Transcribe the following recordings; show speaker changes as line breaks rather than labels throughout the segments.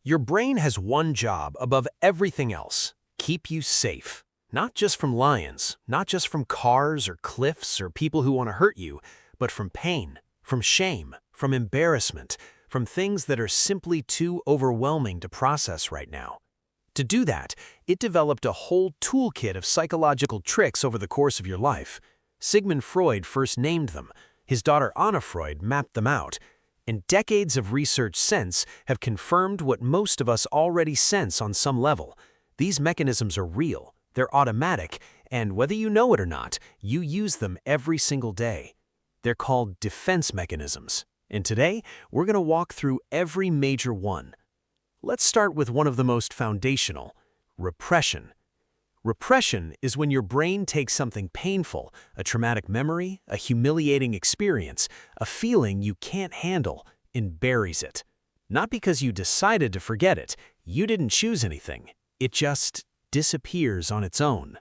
Your brain has one job above everything else: keep you safe. Not just from lions, not just from cars or cliffs or people who want to hurt you, but from pain, from shame, from embarrassment, from things that are simply too overwhelming to process right now. To do that, it developed a whole toolkit of psychological tricks over the course of your life. Sigmund Freud first named them. His daughter Anna Freud mapped them out. And decades of research since have confirmed what most of us already sense on some level. These mechanisms are real, they're automatic, and whether you know it or not, you use them every single day. They're called defense mechanisms. And today, we're going to walk through every major one. Let's start with one of the most foundational: repression. Repression is when your brain takes something painful, a traumatic memory, a humiliating experience, a feeling you can't handle, and buries it. Not because you decided to forget it, you didn't choose anything. It just disappears on its own.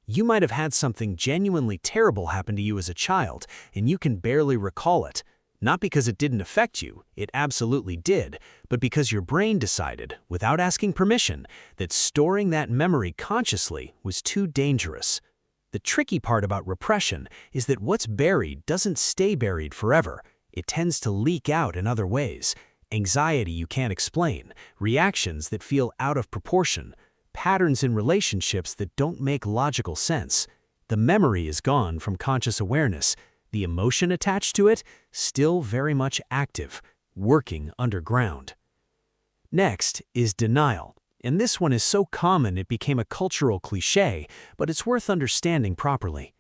You might have had something genuinely terrible happen to you as a child, and you can barely recall it. Not because it didn't affect you, it absolutely did, but because your brain decided, without asking permission, that storing that memory consciously was too dangerous. The tricky part about repression is that what's buried doesn't stay buried forever. It tends to leak out in other ways: anxiety you can't explain, reactions that feel out of proportion, patterns in relationships that don't make logical sense. The memory is gone from conscious awareness. The emotion attached to it, still very much active, working underground. Next is denial, and this one is so common it became a cultural cliché, but it's worth understanding properly.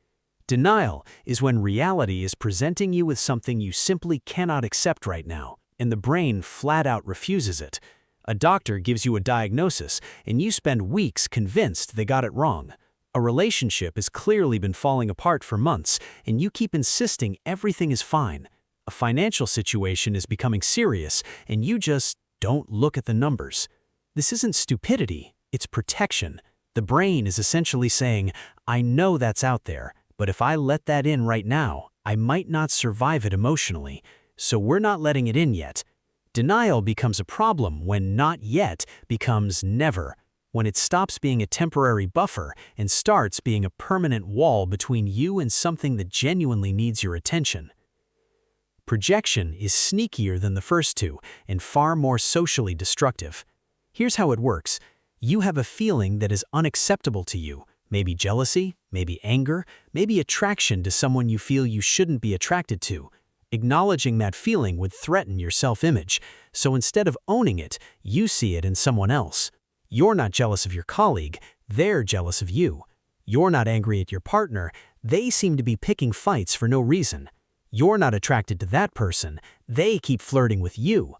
Denial is when reality is presenting you with something you simply cannot accept right now, and the brain flat out refuses it. A doctor gives you a diagnosis, and you spend weeks convinced they got it wrong. A relationship has clearly been falling apart for months, and you keep insisting everything is fine. A financial situation is becoming serious, and you just don't look at the numbers. This isn't stupidity, it's protection. The brain is essentially saying, I know that's out there, but if I let that in right now, I might not survive it emotionally, so we're not letting it in yet. Denial becomes a problem when not yet becomes never, when it stops being a temporary buffer and starts being a permanent wall between you and something that genuinely needs your attention. Projection is sneakier than the first two and far more socially destructive. Here's how it works. You have a feeling that is unacceptable to you, maybe jealousy, maybe anger, maybe attraction to someone you feel you shouldn't be attracted to. Acknowledging that feeling would threaten your self-image, so instead of owning it, you see it in someone else. You're not jealous of your colleague, they're jealous of you. You're not angry at your partner, they seem to be picking fights for no reason. You're not attracted to that person, they keep flirting with you.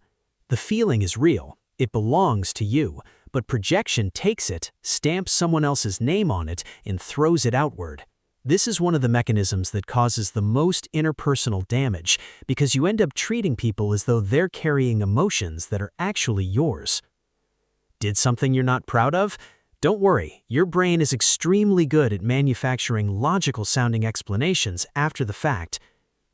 The feeling is real, it belongs to you, but projection takes it, stamps someone else's name on it, and throws it outward. This is one of the mechanisms that causes the most interpersonal damage, because you end up treating people as though they're carrying emotions that are actually yours. Did something you're not proud of? Don't worry, your brain is extremely good at manufacturing logical-sounding explanations after the fact.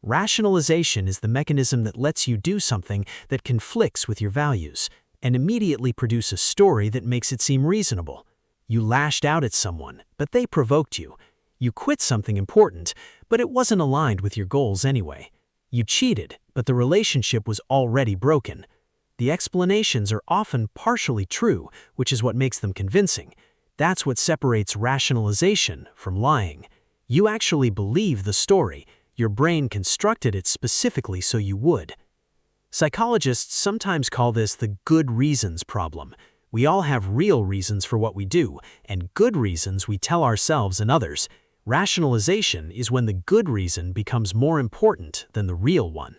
Rationalization is the mechanism that lets you do something that conflicts with your values, and immediately produce a story that makes it seem reasonable. You lashed out at someone, but they provoked you. You quit something important, but it wasn't aligned with your goals anyway. You cheated, but the relationship was already broken. The explanations are often partially true, which is what makes them convincing. That's what separates rationalization from lying. You actually believe the story. Your brain constructed it specifically so you would. Psychologists sometimes call this the good reasons problem. We all have real reasons for what we do, and good reasons we tell ourselves and others. Rationalization is when the good reason becomes more important than the real one.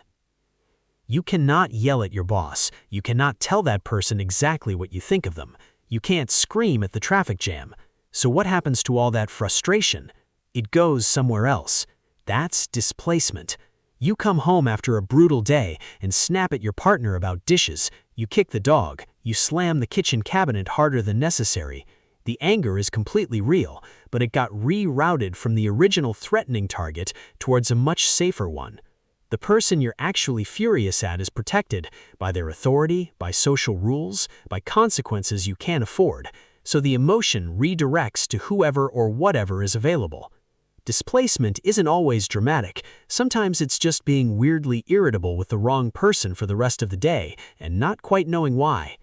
You cannot yell at your boss. You cannot tell that person exactly what you think of them. You can't scream at the traffic jam. So what happens to all that frustration? It goes somewhere else. That's displacement. You come home after a brutal day and snap at your partner about dishes. You kick the dog. You slam the kitchen cabinet harder than necessary. The anger is completely real, but it got rerouted from the original threatening target towards a much safer one. The person you're actually furious at is protected by their authority, by social rules, by consequences you can't afford, so the emotion redirects to whoever or whatever is available. Displacement isn't always dramatic. Sometimes it's just being weirdly irritable with the wrong person for the rest of the day and not quite knowing why.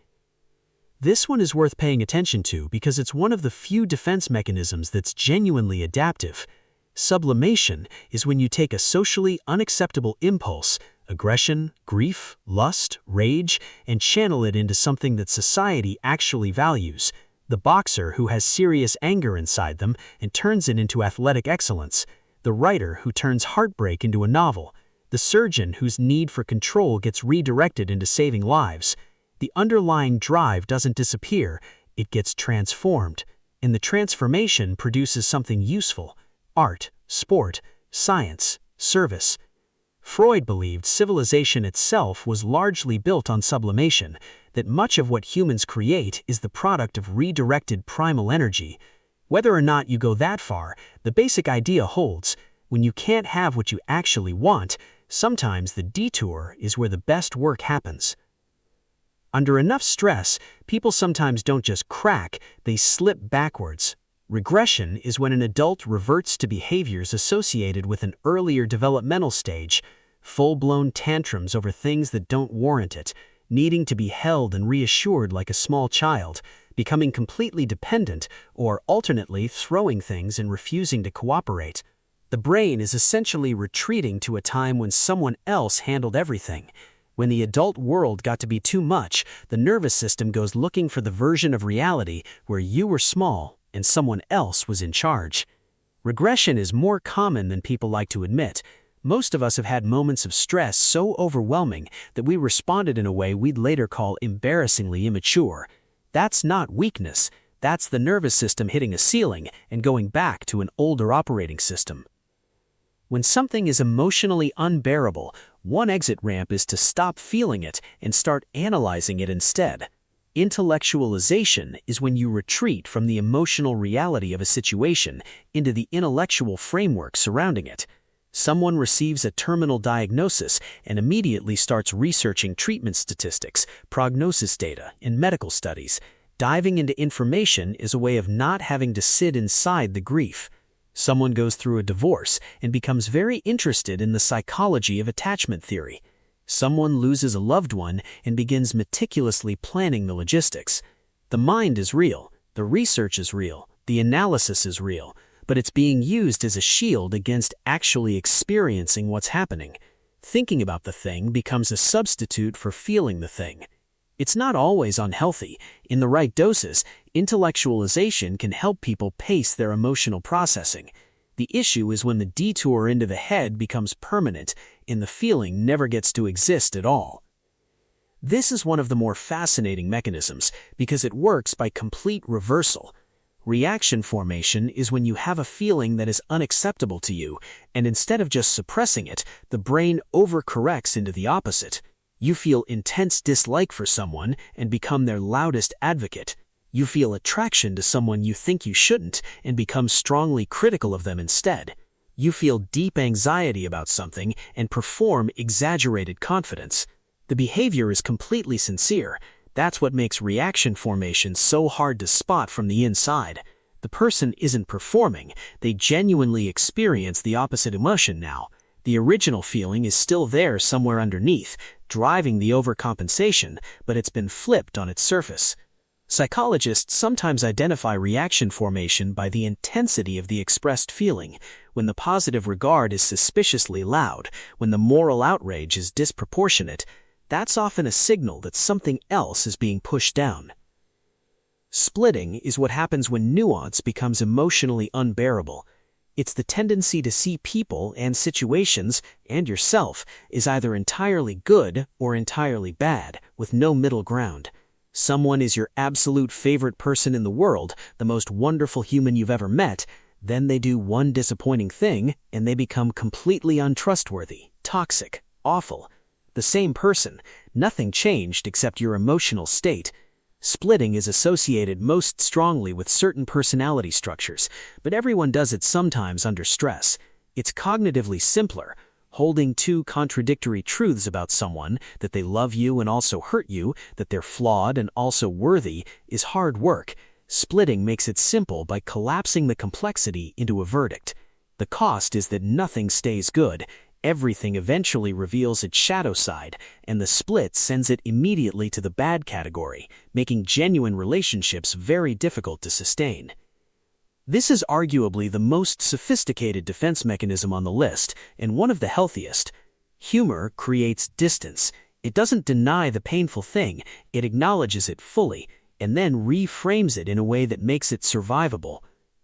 This one is worth paying attention to because it's one of the few defense mechanisms that's genuinely adaptive. Sublimation is when you take a socially unacceptable impulse, aggression, grief, lust, rage, and channel it into something that society actually values. The boxer who has serious anger inside them and turns it into athletic excellence. The writer who turns heartbreak into a novel. The surgeon whose need for control gets redirected into saving lives. The underlying drive doesn't disappear, it gets transformed. And the transformation produces something useful. Art, sport, science, service. Freud believed civilization itself was largely built on sublimation, that much of what humans create is the product of redirected primal energy. Whether or not you go that far, the basic idea holds. When you can't have what you actually want, sometimes the detour is where the best work happens. Under enough stress, people sometimes don't just crack, they slip backwards. Regression is when an adult reverts to behaviors associated with an earlier developmental stage, full-blown tantrums over things that don't warrant it, needing to be held and reassured like a small child, becoming completely dependent, or alternately throwing things and refusing to cooperate. The brain is essentially retreating to a time when someone else handled everything. When the adult world got to be too much, the nervous system goes looking for the version of reality where you were small and someone else was in charge. Regression is more common than people like to admit. Most of us have had moments of stress so overwhelming that we responded in a way we'd later call embarrassingly immature. That's not weakness. That's the nervous system hitting a ceiling and going back to an older operating system. When something is emotionally unbearable, one exit ramp is to stop feeling it and start analyzing it instead. Intellectualization is when you retreat from the emotional reality of a situation into the intellectual framework surrounding it. Someone receives a terminal diagnosis and immediately starts researching treatment statistics, prognosis data, and medical studies. Diving into information is a way of not having to sit inside the grief. Someone goes through a divorce and becomes very interested in the psychology of attachment theory. Someone loses a loved one and begins meticulously planning the logistics. The mind is real, the research is real, the analysis is real, but it's being used as a shield against actually experiencing what's happening. Thinking about the thing becomes a substitute for feeling the thing. It's not always unhealthy. In the right doses, intellectualization can help people pace their emotional processing. The issue is when the detour into the head becomes permanent and the feeling never gets to exist at all. This is one of the more fascinating mechanisms because it works by complete reversal. Reaction formation is when you have a feeling that is unacceptable to you, and instead of just suppressing it, the brain overcorrects into the opposite. You feel intense dislike for someone and become their loudest advocate. You feel attraction to someone you think you shouldn't and become strongly critical of them instead. You feel deep anxiety about something and perform exaggerated confidence. The behavior is completely sincere. That's what makes reaction formation so hard to spot from the inside. The person isn't performing. They genuinely experience the opposite emotion now. The original feeling is still there somewhere underneath, driving the overcompensation, but it's been flipped on its surface. Psychologists sometimes identify reaction formation by the intensity of the expressed feeling. When the positive regard is suspiciously loud, when the moral outrage is disproportionate, that's often a signal that something else is being pushed down. Splitting is what happens when nuance becomes emotionally unbearable. It's the tendency to see people and situations, and yourself, as either entirely good or entirely bad, with no middle ground. Someone is your absolute favorite person in the world, the most wonderful human you've ever met, then they do one disappointing thing, and they become completely untrustworthy, toxic, awful. The same person, nothing changed except your emotional state. Splitting is associated most strongly with certain personality structures, but everyone does it sometimes under stress. It's cognitively simpler. Holding two contradictory truths about someone, that they love you and also hurt you, that they're flawed and also worthy, is hard work. Splitting makes it simple by collapsing the complexity into a verdict. The cost is that nothing stays good. Everything eventually reveals its shadow side, and the split sends it immediately to the bad category, making genuine relationships very difficult to sustain. This is arguably the most sophisticated defense mechanism on the list, and one of the healthiest. Humor creates distance. It doesn't deny the painful thing, it acknowledges it fully, and then reframes it in a way that makes it survivable.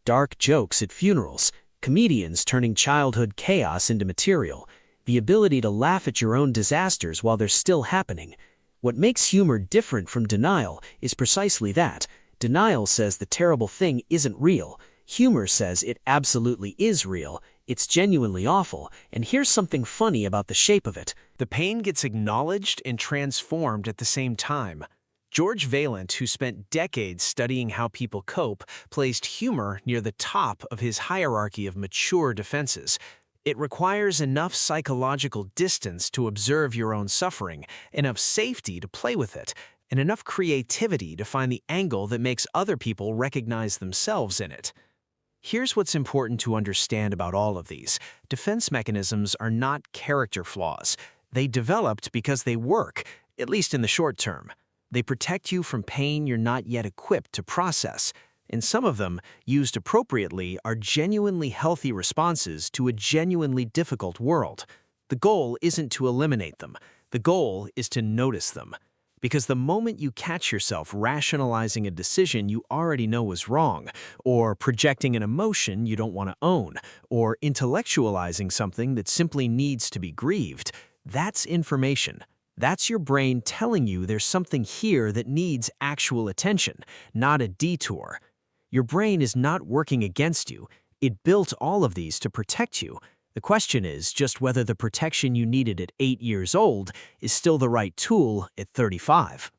Dark jokes at funerals, comedians turning childhood chaos into material, the ability to laugh at your own disasters while they're still happening. What makes humor different from denial is precisely that. Denial says the terrible thing isn't real. Humor says it absolutely is real. It's genuinely awful, and here's something funny about the shape of it.
The pain gets acknowledged and transformed at the same time. George Vaillant, who spent decades studying how people cope, placed humor near the top of his hierarchy of mature defenses. It requires enough psychological distance to observe your own suffering, enough safety to play with it, and enough creativity to find the angle that makes other people recognize themselves in it. Here's what's important to understand about all of these. Defense mechanisms are not character flaws. They developed because they work, at least in the short term. They protect you from pain you're not yet equipped to process, and some of them, used appropriately, are genuinely healthy responses to a genuinely difficult world. The goal isn't to eliminate them. The goal is to notice them. Because the moment you catch yourself rationalizing a decision you already know is wrong, or projecting an emotion you don't want to own, or intellectualizing something that simply needs to be grieved, that's information. That's your brain telling you there's something here that needs actual attention, not a detour. Your brain is not working against you. It built all of these to protect you. The question is just whether the protection you needed at 8 years old is still the right tool at 35.